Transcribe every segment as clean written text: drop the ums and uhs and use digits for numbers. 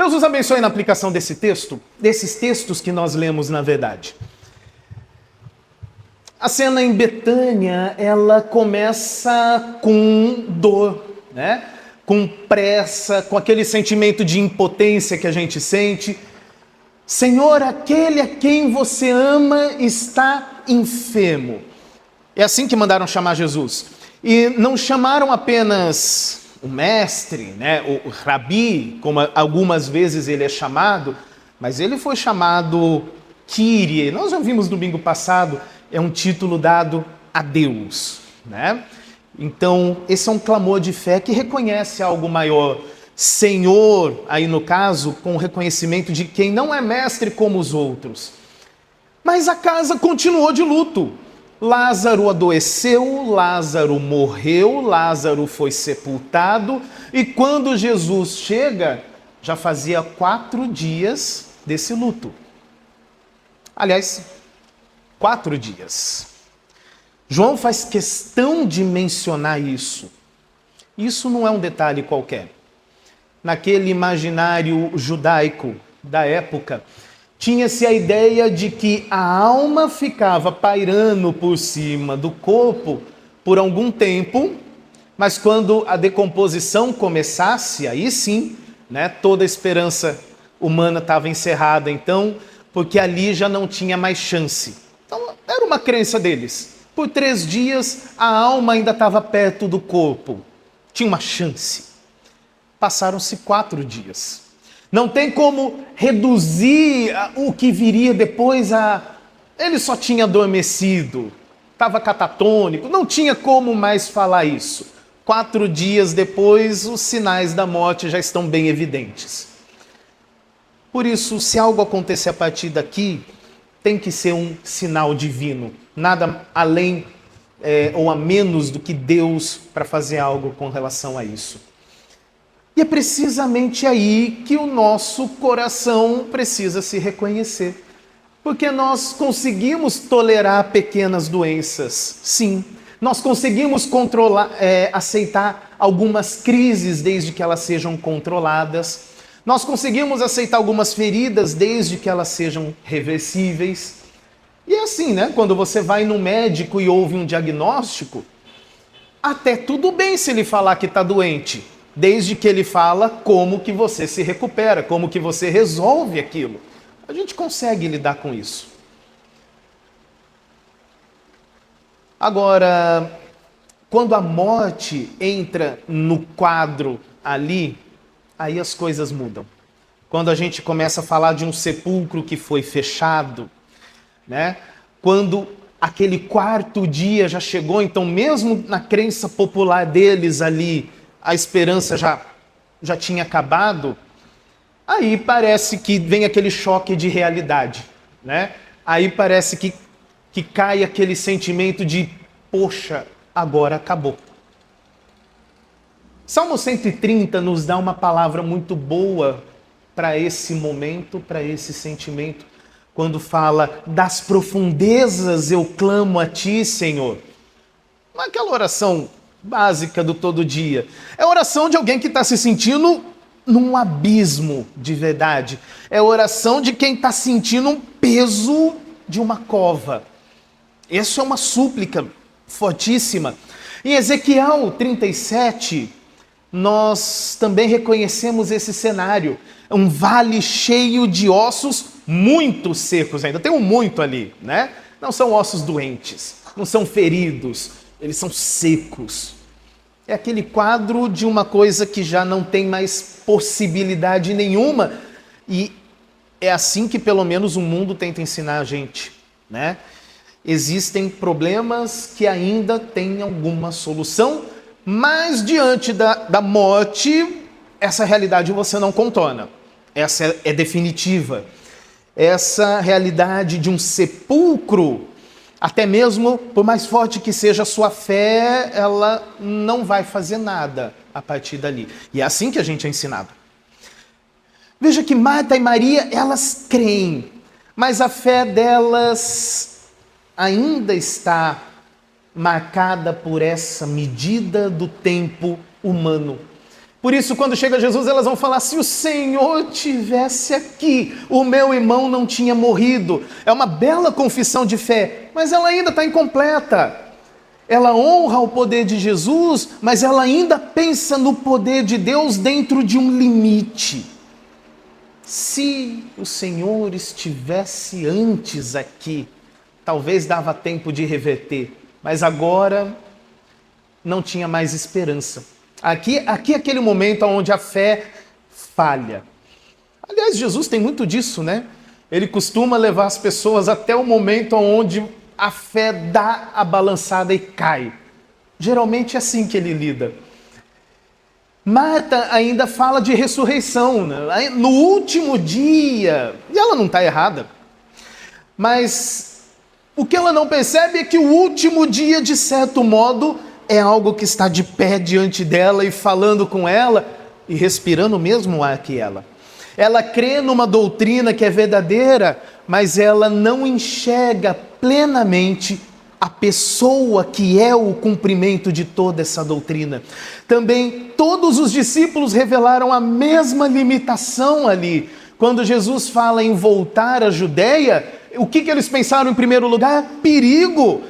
Deus nos abençoe na aplicação desse texto, desses textos que nós lemos na verdade. A cena em Betânia, ela começa com dor, né? Com pressa, com aquele sentimento de impotência que a gente sente. Senhor, aquele a quem você ama está enfermo. É assim que mandaram chamar Jesus. E não chamaram apenas o mestre, né, o rabi, como algumas vezes ele é chamado, mas ele foi chamado Kyrie. Nós já vimos no domingo passado, é um título dado a Deus, né? Então, esse é um clamor de fé que reconhece algo maior. Senhor, aí no caso, com o reconhecimento de quem não é mestre como os outros. Mas a casa continuou de luto. Lázaro adoeceu, Lázaro morreu, Lázaro foi sepultado, e quando Jesus chega, já fazia 4 dias desse luto. Aliás, 4 dias. João faz questão de mencionar isso. Isso não é um detalhe qualquer. Naquele imaginário judaico da época, tinha-se a ideia de que a alma ficava pairando por cima do corpo por algum tempo, mas quando a decomposição começasse, aí sim, né, toda a esperança humana estava encerrada, então, porque ali já não tinha mais chance. Então, era uma crença deles. Por 3 dias, a alma ainda estava perto do corpo. Tinha uma chance. Passaram-se 4 dias. Não tem como reduzir o que viria depois a... Ele só tinha adormecido, estava catatônico, não tinha como mais falar isso. 4 dias depois, os sinais da morte já estão bem evidentes. Por isso, se algo acontecer a partir daqui, tem que ser um sinal divino. Nada além ou a menos do que Deus para fazer algo com relação a isso. E é precisamente aí que o nosso coração precisa se reconhecer. Porque nós conseguimos tolerar pequenas doenças, sim. Nós conseguimos aceitar algumas crises desde que elas sejam controladas. Nós conseguimos aceitar algumas feridas desde que elas sejam reversíveis. E é assim, né? Quando você vai no médico e ouve um diagnóstico, até tudo bem se ele falar que está doente, desde que ele fala como que você se recupera, como que você resolve aquilo. A gente consegue lidar com isso. Agora, quando a morte entra no quadro ali, aí as coisas mudam. Quando a gente começa a falar de um sepulcro que foi fechado, né? Quando aquele 4º dia já chegou, então mesmo na crença popular deles ali, a esperança já tinha acabado, aí parece que vem aquele choque de realidade, né? Aí parece que cai aquele sentimento de, poxa, agora acabou. Salmo 130 nos dá uma palavra muito boa para esse momento, para esse sentimento, quando fala, das profundezas eu clamo a ti, Senhor. Não é aquela oração básica do todo dia. É a oração de alguém que está se sentindo num abismo de verdade. É a oração de quem está sentindo um peso de uma cova. Essa é uma súplica fortíssima. Em Ezequiel 37, nós também reconhecemos esse cenário. Um vale cheio de ossos muito secos ainda. Tem um muito ali, né? Não são ossos doentes, não são feridos, eles são secos. É aquele quadro de uma coisa que já não tem mais possibilidade nenhuma. E é assim que pelo menos o mundo tenta ensinar a gente, né? Existem problemas que ainda têm alguma solução, mas diante da morte, essa realidade você não contorna. Essa é definitiva. Essa realidade de um sepulcro, até mesmo por mais forte que seja a sua fé, ela não vai fazer nada a partir dali. E é assim que a gente é ensinado. Veja que Marta e Maria, elas creem, mas a fé delas ainda está marcada por essa medida do tempo humano. Por isso, quando chega Jesus, elas vão falar: se o Senhor tivesse aqui, o meu irmão não tinha morrido. É uma bela confissão de fé, mas ela ainda está incompleta. Ela honra o poder de Jesus, mas ela ainda pensa no poder de Deus dentro de um limite. Se o Senhor estivesse antes aqui, talvez dava tempo de reverter, mas agora não tinha mais esperança. Aqui é aquele momento onde a fé falha. Aliás, Jesus tem muito disso, né? Ele costuma levar as pessoas até o momento onde a fé dá a balançada e cai. Geralmente é assim que ele lida. Marta ainda fala de ressurreição, né? No último dia, e ela não está errada, mas o que ela não percebe é que o último dia, de certo modo, é algo que está de pé diante dela e falando com ela e respirando o mesmo ar que ela. Ela crê numa doutrina que é verdadeira, mas ela não enxerga plenamente a pessoa que é o cumprimento de toda essa doutrina. Também todos os discípulos revelaram a mesma limitação ali. Quando Jesus fala em voltar à Judeia, o que eles pensaram em primeiro lugar? Perigo,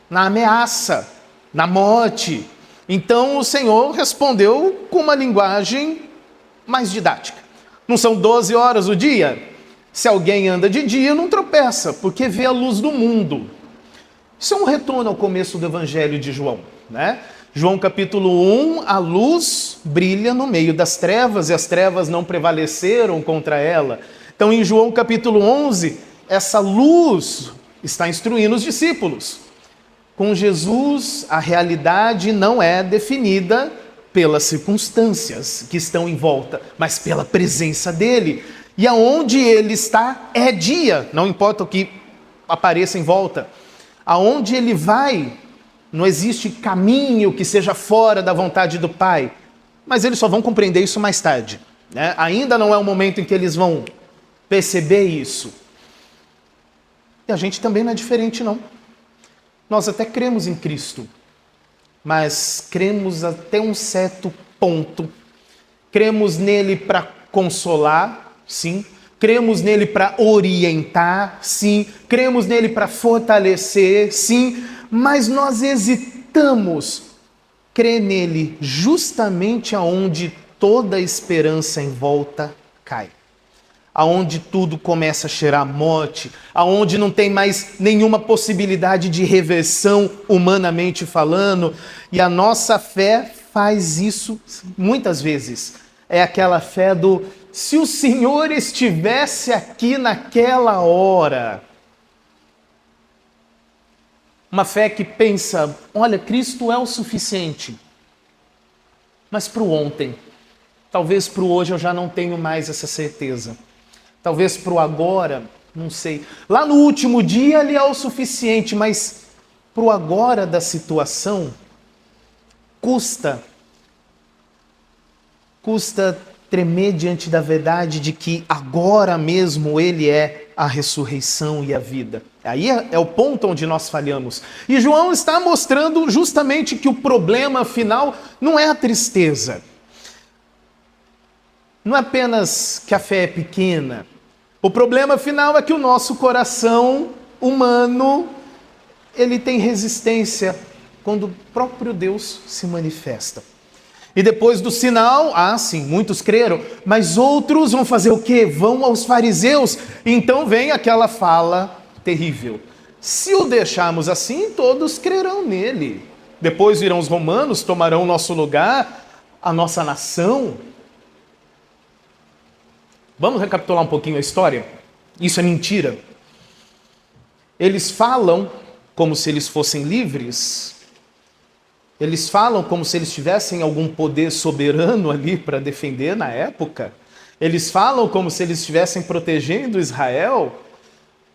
na ameaça, na morte. Então o Senhor respondeu com uma linguagem mais didática. Não são 12 horas o dia? Se alguém anda de dia, não tropeça, porque vê a luz do mundo. Isso é um retorno ao começo do Evangelho de João, né? João capítulo 1, a luz brilha no meio das trevas e as trevas não prevaleceram contra ela. Então em João capítulo 11, essa luz está instruindo os discípulos. Com Jesus, a realidade não é definida pelas circunstâncias que estão em volta, mas pela presença dele. E aonde ele está é dia, não importa o que apareça em volta. Aonde ele vai, não existe caminho que seja fora da vontade do Pai. Mas eles só vão compreender isso mais tarde, né? Ainda não é o momento em que eles vão perceber isso. E a gente também não é diferente, não. Nós até cremos em Cristo, mas cremos até um certo ponto. Cremos nele para consolar, sim. Cremos nele para orientar, sim. Cremos nele para fortalecer, sim. Mas nós hesitamos crer nele justamente aonde toda a esperança em volta cai. Aonde tudo começa a cheirar morte, aonde não tem mais nenhuma possibilidade de reversão humanamente falando, e a nossa fé faz isso muitas vezes. É aquela fé do: se o Senhor estivesse aqui naquela hora. Uma fé que pensa: olha, Cristo é o suficiente. Mas para o ontem, talvez para o hoje eu já não tenho mais essa certeza. Talvez para o agora, não sei. Lá no último dia ele é o suficiente, mas para o agora da situação, custa tremer diante da verdade de que agora mesmo ele é a ressurreição e a vida. Aí é o ponto onde nós falhamos. E João está mostrando justamente que o problema final não é a tristeza. Não é apenas que a fé é pequena. O problema final é que o nosso coração humano, ele tem resistência quando o próprio Deus se manifesta. E depois do sinal, sim, muitos creram, mas outros vão fazer o quê? Vão aos fariseus. Então vem aquela fala terrível: se o deixarmos assim, todos crerão nele. Depois virão os romanos, tomarão o nosso lugar, a nossa nação. Vamos recapitular um pouquinho a história? Isso é mentira. Eles falam como se eles fossem livres. Eles falam como se eles tivessem algum poder soberano ali para defender na época. Eles falam como se eles estivessem protegendo Israel.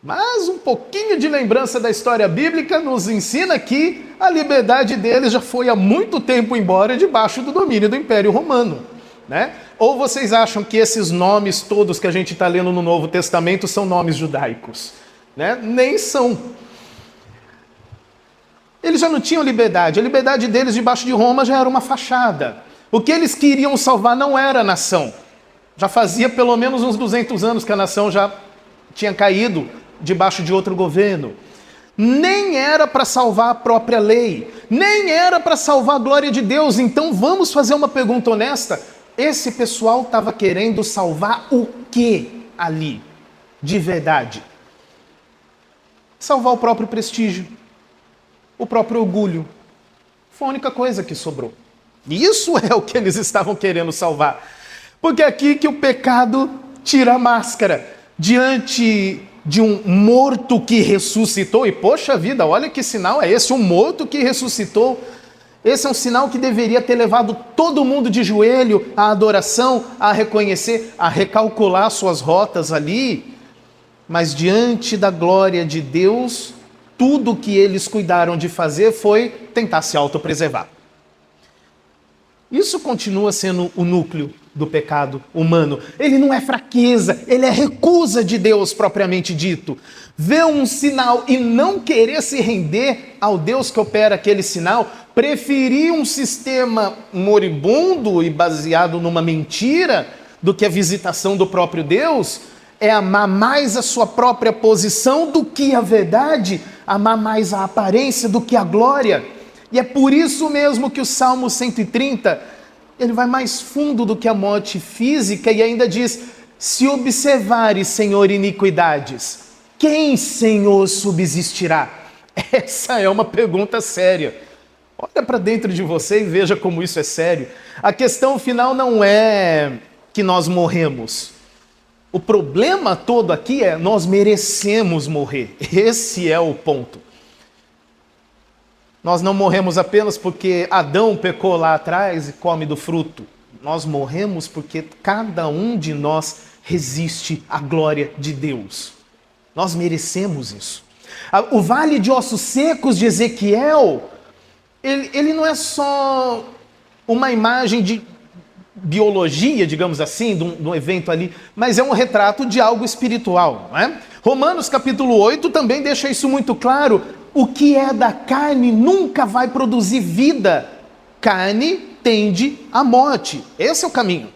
Mas um pouquinho de lembrança da história bíblica nos ensina que a liberdade deles já foi há muito tempo embora debaixo do domínio do Império Romano, né? Ou vocês acham que esses nomes todos que a gente está lendo no Novo Testamento são nomes judaicos, né? Nem são. Eles já não tinham liberdade. A liberdade deles debaixo de Roma já era uma fachada. O que eles queriam salvar não era a nação. Já fazia pelo menos uns 200 anos que a nação já tinha caído debaixo de outro governo. Nem era para salvar a própria lei, nem era para salvar a glória de Deus. Então vamos fazer uma pergunta honesta. Esse pessoal estava querendo salvar o que ali, de verdade? Salvar o próprio prestígio, o próprio orgulho. Foi a única coisa que sobrou. E isso é o que eles estavam querendo salvar. Porque é aqui que o pecado tira a máscara. Diante de um morto que ressuscitou, e poxa vida, olha que sinal é esse, um morto que ressuscitou. Esse é um sinal que deveria ter levado todo mundo de joelho à adoração, a reconhecer, a recalcular suas rotas ali. Mas diante da glória de Deus, tudo que eles cuidaram de fazer foi tentar se autopreservar. Isso continua sendo o núcleo do pecado humano. Ele não é fraqueza, ele é recusa de Deus propriamente dito. Ver um sinal e não querer se render ao Deus que opera aquele sinal, preferir um sistema moribundo e baseado numa mentira do que a visitação do próprio Deus, é amar mais a sua própria posição do que a verdade, amar mais a aparência do que a glória. E é por isso mesmo que o Salmo 130, ele vai mais fundo do que a morte física e ainda diz: se observares, Senhor, iniquidades, quem, Senhor, subsistirá? Essa é uma pergunta séria. Olha para dentro de você e veja como isso é sério. A questão final não é que nós morremos. O problema todo aqui é nós merecemos morrer. Esse é o ponto. Nós não morremos apenas porque Adão pecou lá atrás e come do fruto. Nós morremos porque cada um de nós resiste à glória de Deus. Nós merecemos isso. O vale de ossos secos de Ezequiel, ele não é só uma imagem de biologia, digamos assim, de um evento ali, mas é um retrato de algo espiritual, não é? Romanos capítulo 8 também deixa isso muito claro. O que é da carne nunca vai produzir vida. Carne tende à morte. Esse é o caminho.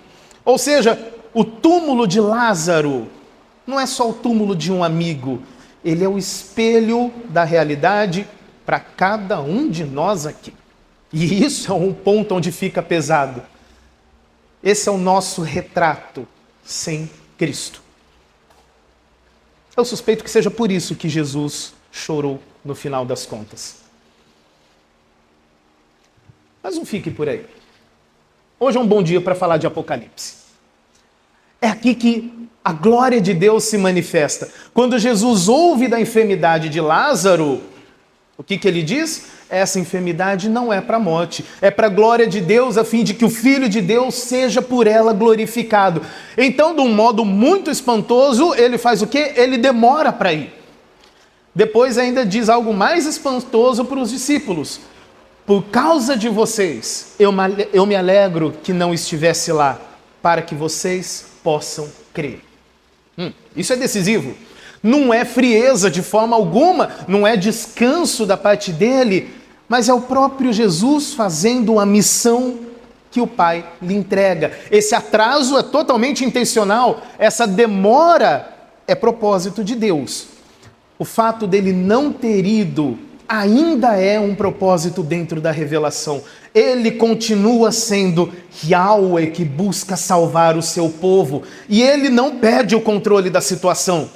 Ou seja, o túmulo de Lázaro não é só o túmulo de um amigo. Ele é o espelho da realidade para cada um de nós aqui. E isso é um ponto onde fica pesado. Esse é o nosso retrato sem Cristo. Eu suspeito que seja por isso que Jesus chorou no final das contas. Mas não fique por aí. Hoje é um bom dia para falar de Apocalipse. É aqui que a glória de Deus se manifesta. Quando Jesus ouve da enfermidade de Lázaro, o que ele diz? Essa enfermidade não é para a morte, é para a glória de Deus, a fim de que o Filho de Deus seja por ela glorificado. Então, de um modo muito espantoso, ele faz o quê? Ele demora para ir. Depois ainda diz algo mais espantoso para os discípulos. Por causa de vocês, eu me alegro que não estivesse lá, para que vocês possam crer. Isso é decisivo. Não é frieza de forma alguma, não é descanso da parte dele, mas é o próprio Jesus fazendo uma missão que o Pai lhe entrega. Esse atraso é totalmente intencional, essa demora é propósito de Deus. O fato dele não ter ido ainda é um propósito dentro da revelação. Ele continua sendo Yahweh que busca salvar o seu povo e ele não perde o controle da situação.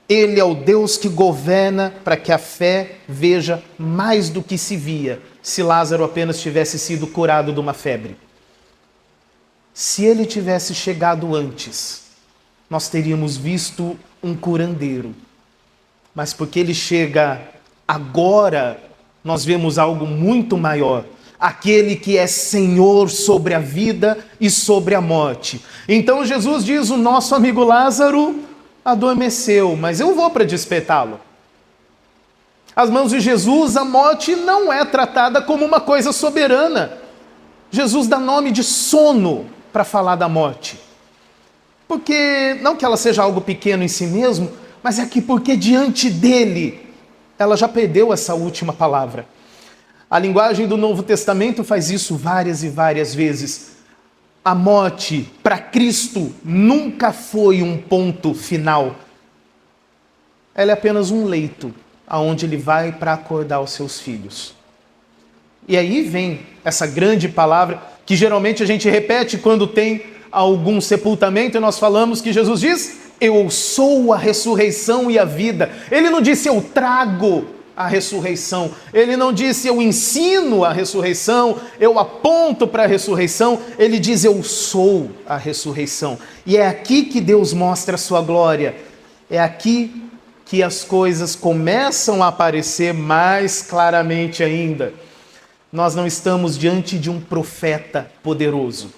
Ele é o Deus que governa para que a fé veja mais do que se via se Lázaro apenas tivesse sido curado de uma febre. Se ele tivesse chegado antes, nós teríamos visto um curandeiro. Mas porque ele chega agora, nós vemos algo muito maior. Aquele que é Senhor sobre a vida e sobre a morte. Então Jesus diz, o nosso amigo Lázaro adormeceu, mas eu vou para despertá-lo. Às mãos de Jesus, a morte não é tratada como uma coisa soberana. Jesus dá nome de sono para falar da morte. Porque, não que ela seja algo pequeno em si mesmo, mas é que porque diante dele, ela já perdeu essa última palavra. A linguagem do Novo Testamento faz isso várias e várias vezes. A morte para Cristo nunca foi um ponto final. Ela é apenas um leito aonde ele vai para acordar os seus filhos. E aí vem essa grande palavra que geralmente a gente repete quando tem algum sepultamento e nós falamos que Jesus diz: eu sou a ressurreição e a vida. Ele não disse eu trago a ressurreição. Ele não disse eu ensino a ressurreição, eu aponto para a ressurreição. Ele diz eu sou a ressurreição. E é aqui que Deus mostra a sua glória. É aqui que as coisas começam a aparecer mais claramente ainda. Nós não estamos diante de um profeta poderoso.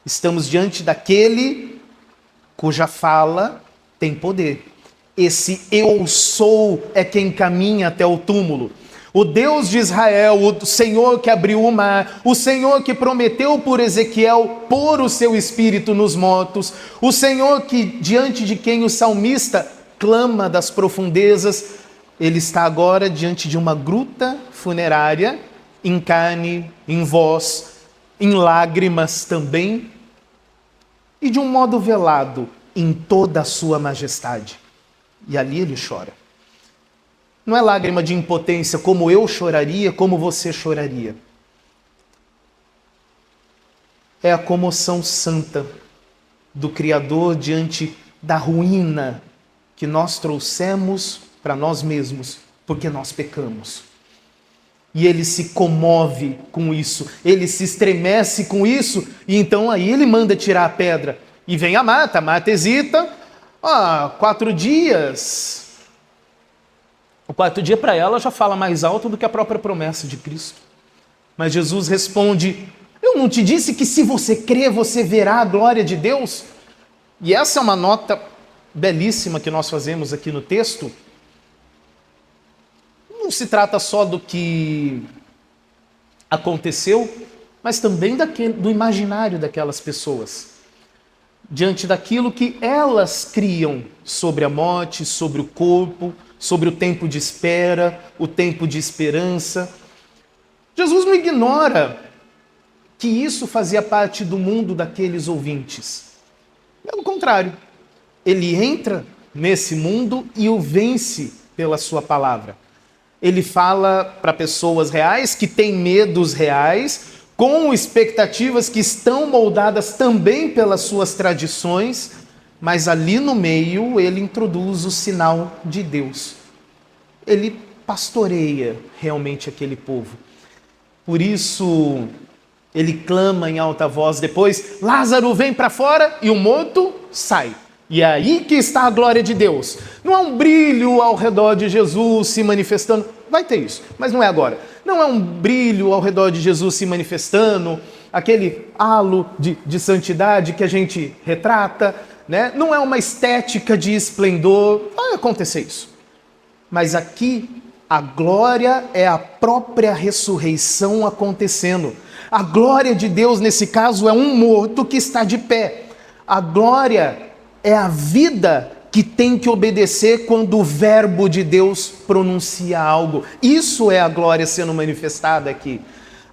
Estamos diante daquele cuja fala tem poder. Esse eu sou é quem caminha até o túmulo. O Deus de Israel, o Senhor que abriu o mar, o Senhor que prometeu por Ezequiel pôr o seu espírito nos mortos, o Senhor que diante de quem o salmista clama das profundezas, ele está agora diante de uma gruta funerária, em carne, em voz, em lágrimas também, e de um modo velado, em toda a sua majestade. E ali ele chora. Não é lágrima de impotência como eu choraria, como você choraria. É a comoção santa do Criador diante da ruína que nós trouxemos para nós mesmos, porque nós pecamos. E ele se comove com isso, ele se estremece com isso, e então aí ele manda tirar a pedra. E vem a Marta hesita, 4 dias. O 4º dia para ela já fala mais alto do que a própria promessa de Cristo. Mas Jesus responde: eu não te disse que se você crer, você verá a glória de Deus? E essa é uma nota belíssima que nós fazemos aqui no texto. Não se trata só do que aconteceu, mas também do imaginário daquelas pessoas. Diante daquilo que elas criam sobre a morte, sobre o corpo, sobre o tempo de espera, o tempo de esperança. Jesus não ignora que isso fazia parte do mundo daqueles ouvintes. Pelo contrário, ele entra nesse mundo e o vence pela sua palavra. Ele fala para pessoas reais que têm medos reais, com expectativas que estão moldadas também pelas suas tradições, mas ali no meio ele introduz o sinal de Deus. Ele pastoreia realmente aquele povo. Por isso ele clama em alta voz depois: Lázaro, vem para fora, e o morto sai. E é aí que está a glória de Deus. Não há um brilho ao redor de Jesus se manifestando. Vai ter isso, mas não é agora. Não é um brilho ao redor de Jesus se manifestando, aquele halo de santidade que a gente retrata, né? Não é uma estética de esplendor. Vai acontecer isso. Mas aqui a glória é a própria ressurreição acontecendo. A glória de Deus, nesse caso, é um morto que está de pé. A glória é a vida que tem que obedecer quando o verbo de Deus pronuncia algo. Isso é a glória sendo manifestada aqui.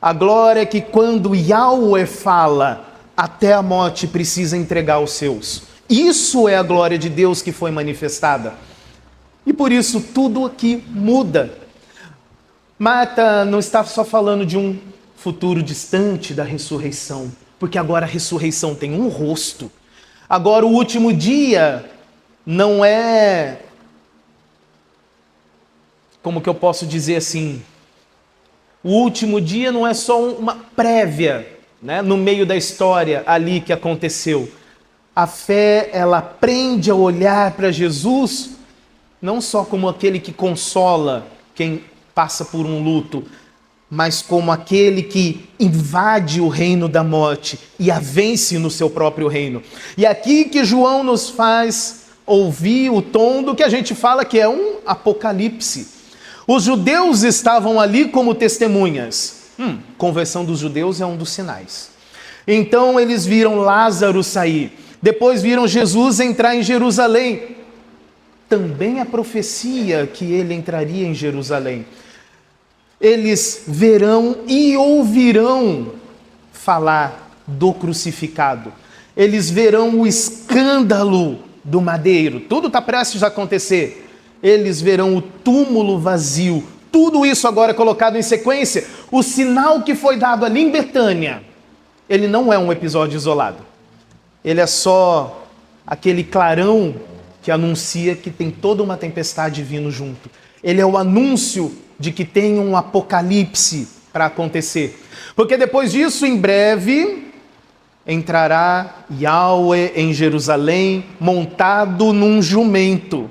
A glória é que quando Yahweh fala, até a morte precisa entregar os seus. Isso é a glória de Deus que foi manifestada. E por isso tudo aqui muda. Marta não está só falando de um futuro distante da ressurreição, porque agora a ressurreição tem um rosto. Agora o último dia não é, como que eu posso dizer assim, o último dia não é só uma prévia, né, no meio da história ali que aconteceu. A fé, ela aprende a olhar para Jesus não só como aquele que consola quem passa por um luto, mas como aquele que invade o reino da morte e a vence no seu próprio reino. E aqui que João nos faz ouvir o tom do que a gente fala que é um apocalipse. Os judeus estavam ali como testemunhas. Conversão dos judeus é um dos sinais. Então eles viram Lázaro sair. Depois viram Jesus entrar em Jerusalém. Também a profecia que ele entraria em Jerusalém. Eles verão e ouvirão falar do crucificado. Eles verão o escândalo do madeiro. Tudo está prestes a acontecer. Eles verão o túmulo vazio. Tudo isso agora colocado em sequência. O sinal que foi dado ali em Betânia, ele não é um episódio isolado. Ele é só aquele clarão que anuncia que tem toda uma tempestade vindo junto. Ele é o anúncio de que tem um apocalipse para acontecer. Porque depois disso, em breve, entrará Yahweh em Jerusalém montado num jumento,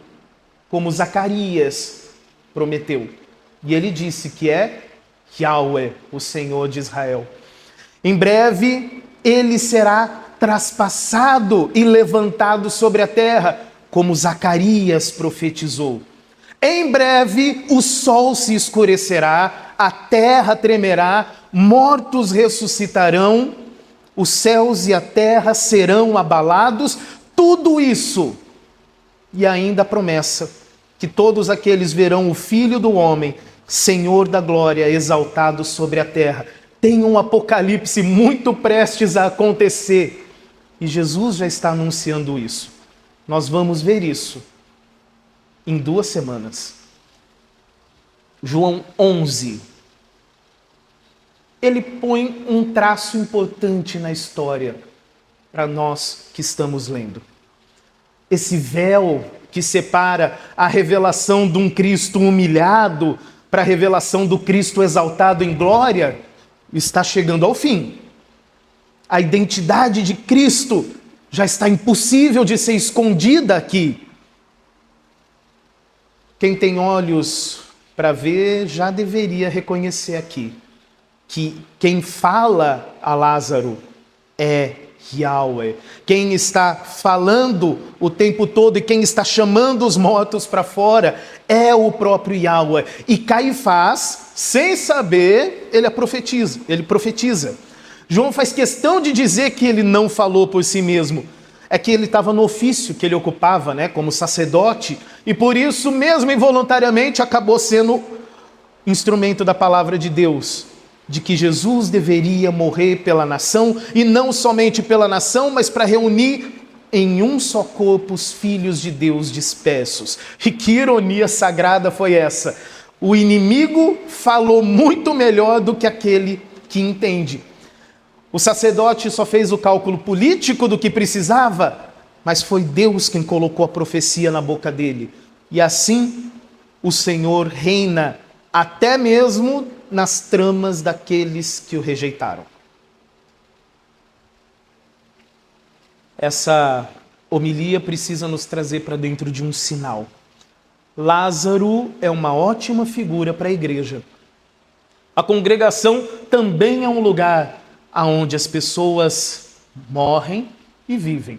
como Zacarias prometeu. E ele disse que é Yahweh, o Senhor de Israel. Em breve, ele será traspassado e levantado sobre a terra, como Zacarias profetizou. Em breve, o sol se escurecerá, a terra tremerá, mortos ressuscitarão, os céus e a terra serão abalados, tudo isso. E ainda a promessa que todos aqueles verão o Filho do Homem, Senhor da glória, exaltado sobre a terra. Tem um apocalipse muito prestes a acontecer. E Jesus já está anunciando isso. Nós vamos ver isso em 2 semanas. João 11. Ele põe um traço importante na história para nós que estamos lendo. Esse véu que separa a revelação de um Cristo humilhado para a revelação do Cristo exaltado em glória está chegando ao fim. A identidade de Cristo já está impossível de ser escondida aqui. Quem tem olhos para ver já deveria reconhecer aqui que quem fala a Lázaro é Yahweh. Quem está falando o tempo todo e quem está chamando os mortos para fora é o próprio Yahweh. E Caifás, sem saber, ele profetiza. João faz questão de dizer que ele não falou por si mesmo. É que ele estava no ofício que ele ocupava, como sacerdote, e por isso, mesmo involuntariamente, acabou sendo instrumento da palavra de Deus, de que Jesus deveria morrer pela nação, e não somente pela nação, mas para reunir em um só corpo os filhos de Deus dispersos. E que ironia sagrada foi essa? O inimigo falou muito melhor do que aquele que entende. O sacerdote só fez o cálculo político do que precisava, mas foi Deus quem colocou a profecia na boca dele. E assim o Senhor reina até mesmo nas tramas daqueles que o rejeitaram. Essa homilia precisa nos trazer para dentro de um sinal. Lázaro é uma ótima figura para a igreja. A congregação também é um lugar onde as pessoas morrem e vivem.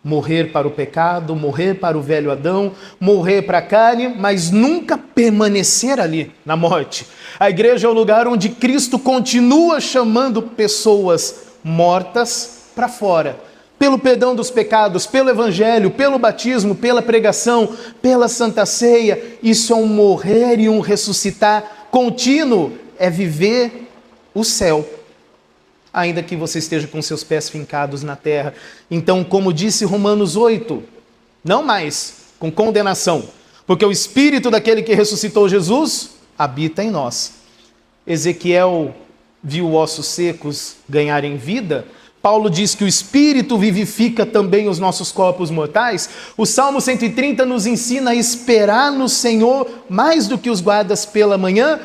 Morrer para o pecado, morrer para o velho Adão, morrer para a carne, mas nunca permanecer ali na morte. A igreja é o lugar onde Cristo continua chamando pessoas mortas para fora. Pelo perdão dos pecados, pelo evangelho, pelo batismo, pela pregação, pela santa ceia. Isso é um morrer e um ressuscitar contínuo. É viver o céu, ainda que você esteja com seus pés fincados na terra. Então, como disse Romanos 8, não mais com condenação, porque o Espírito daquele que ressuscitou Jesus habita em nós. Ezequiel viu ossos secos ganharem vida. Paulo diz que o Espírito vivifica também os nossos corpos mortais. O Salmo 130 nos ensina a esperar no Senhor mais do que os guardas pela manhã.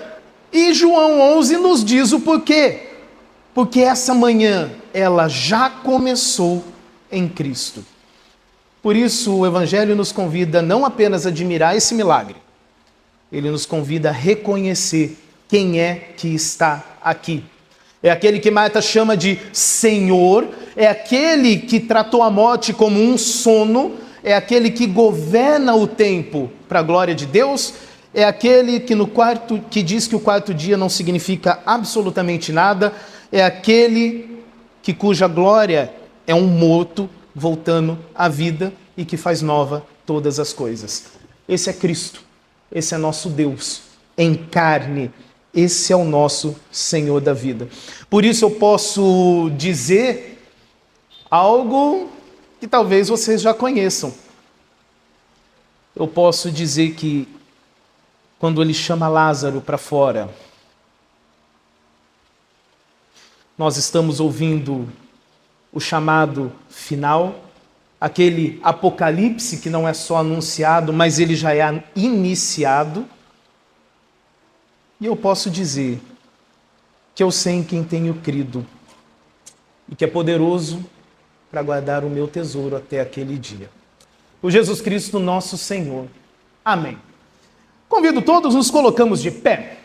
E João 11 nos diz o porquê. Porque essa manhã, ela já começou em Cristo. Por isso, o Evangelho nos convida não apenas a admirar esse milagre, ele nos convida a reconhecer quem é que está aqui. É aquele que Marta chama de Senhor, é aquele que tratou a morte como um sono, é aquele que governa o tempo para a glória de Deus, é aquele que diz que o quarto dia não significa absolutamente nada, é aquele cuja glória é um morto voltando à vida e que faz nova todas as coisas. Esse é Cristo, esse é nosso Deus em carne. Esse é o nosso Senhor da vida. Por isso eu posso dizer algo que talvez vocês já conheçam. Eu posso dizer que quando ele chama Lázaro para fora, nós estamos ouvindo o chamado final, aquele apocalipse que não é só anunciado, mas ele já é iniciado. E eu posso dizer que eu sei em quem tenho crido e que é poderoso para guardar o meu tesouro até aquele dia. Por Jesus Cristo, nosso Senhor. Amém. Convido todos, nos colocamos de pé.